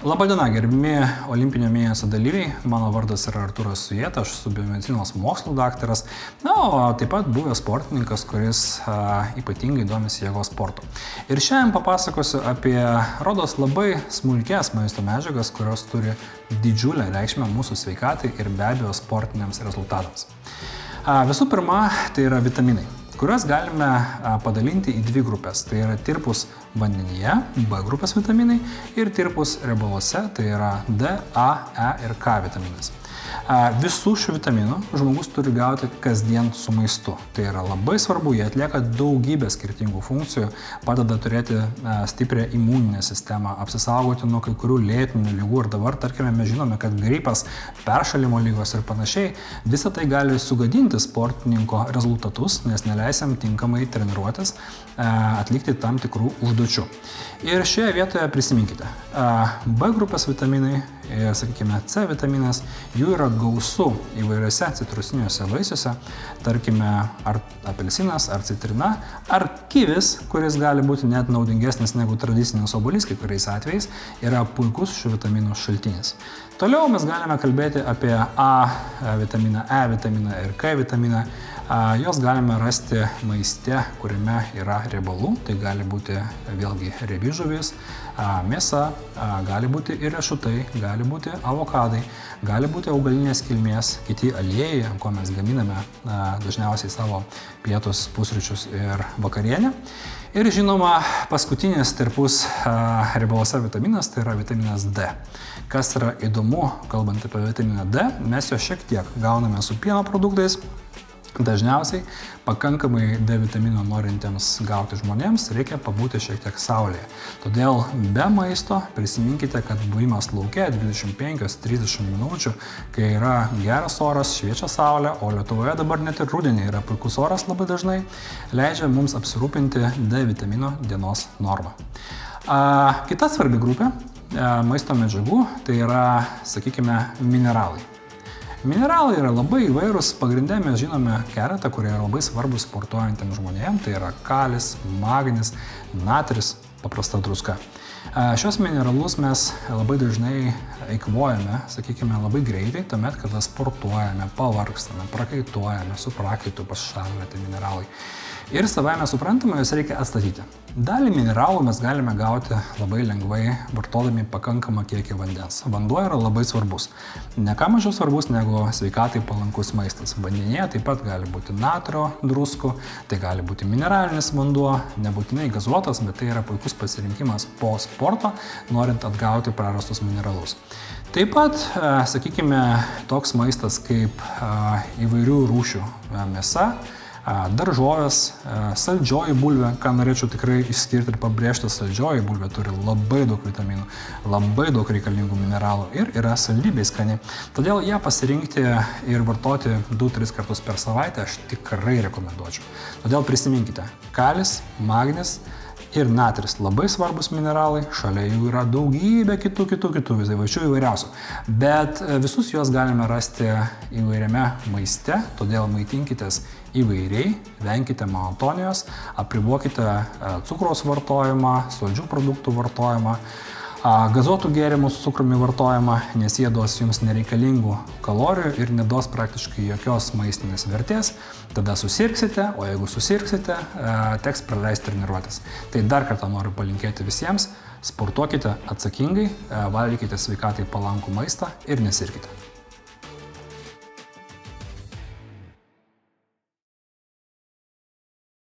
Labadiena, gerbimi olimpinio mėnesio dalyviai. Mano vardas yra Artūras Sujeta, aš esu biomedicinos mokslų daktaras, o taip pat buvęs sportininkas, kuris ypatingai domisi jėgos sportu. Ir šiandien papasakosiu apie, rodos, labai smulkės maisto medžiagas, kurios turi didžiulę reikšmę mūsų sveikatai ir be abejo sportiniams rezultatams. Visų pirma, tai yra vitaminai, kuriuos galime padalinti į dvi grupės. Tai yra tirpūs vandenyje, B grupės vitaminai, ir tirpūs riebaluose, tai yra D, A, E ir K vitaminas. Visų šių vitaminų žmogus turi gauti kasdien su maistu. Tai yra labai svarbu, jie atlieka daugybę skirtingų funkcijų, padeda turėti stiprią imuninę sistemą, apsisaugoti nuo kai kurių lėtinių ligų. Ir dabar, tarkime, mes žinome, kad gripas, peršalimo lygos ir panašiai, visą tai gali sugadinti sportininko rezultatus, nes neleisiam tinkamai treniruotis, atlikti tam tikrų užduočių. Ir šioje vietoje prisiminkite, B grupės vitaminai ir, sakykime, C vitaminas, jų yra gausu įvairiose citrusiniuose vaisiuose, tarkime, ar apelsinas, ar citrina, ar kivis, kuris gali būti net naudingesnis negu tradicinis obuolys, kai kuriais atvejais, yra puikus šių vitaminų šaltinis. Toliau mes galime kalbėti apie A vitaminą, E vitaminą ir K vitaminą. Jos galime rasti maiste, kuriame yra riebalų, tai gali būti vėlgi riebi žuvis, mėsa, gali būti ir riešutai, gali būti avokadai, gali būti augalinės kilmės, kiti aliejai, ant ko mes gaminame dažniausiai savo pietus, pusryčius ir vakarienę. Ir žinoma, paskutinis tirpus riebaluose vitaminas, tai yra vitaminas D. Kas yra įdomu, kalbant apie vitaminą D, mes jo šiek tiek gauname su pieno produktais. Dažniausiai pakankamai D vitamino norintiems gauti žmonėms reikia pabūti šiek tiek saulėje. Todėl be maisto prisiminkite, kad buvimas lauke 25-30 minučių, kai yra geras oras, šviečia saulė, o Lietuvoje dabar net ir rudenį yra puikus oras labai dažnai, leidžia mums apsirūpinti D vitamino dienos normą. Kita svarbi grupė maisto medžiagų, tai yra, sakykime, mineralai. Mineralai yra labai įvairūs, pagrinde mes žinome keletą, kurie yra labai svarbus sportuojantiems žmonėms, tai yra kalis, magnis, natris, paprasta druska. Šios mineralus mes labai dažnai eikvojame, sakykime, labai greitai, tuomet, kada sportuojame, pavargstame, prakaituojame, su prakaitu pasišalina tie mineralai. Ir savaime suprantama, juos reikia atstatyti. Dalį mineralų mes galime gauti labai lengvai, vartodami pakankamą kiekį vandens. Vanduo yra labai svarbus. Ne ką mažiau svarbus negu sveikatai palankus maistas. Vandenyje taip pat gali būti natrio druskų, tai gali būti mineralinis vanduo, nebūtinai gazuotas, bet tai yra puikus pasirinkimas po sporto, norint atgauti prarastus mineralus. Taip pat, sakykime, toks maistas kaip įvairių rūšių mėsa, daržovės, saldžioji bulvė, ką norėčiau tikrai išskirti ir pabrėžti, saldžioji bulvė turi labai daug vitaminų, labai daug reikalingų mineralų ir yra saldybei skani. Todėl ją pasirinkti ir vartoti 2-3 kartus per savaitę aš tikrai rekomenduočiau. Todėl prisiminkite, kalis, magnis ir natris labai svarbus mineralai, šalia jų yra daugybė kitų vaišių įvairiausių. Bet visus juos galime rasti įvairiame maiste, todėl maitinkitės įvairiai, venkite monotonijos, apribokite cukraus vartojimą, saldžių produktų vartojimą, gazuotų gėrimų su cukrumi vartojimą, nes jie duos jums nereikalingų kalorijų ir neduos praktiškai jokios maistinės vertės. Tada susirgsite, o jeigu susirgsite, teks praleisti treniruotis. Tai dar kartą noriu palinkėti visiems, sportuokite atsakingai, valgykite sveikatai palankų maistą ir nesirkite.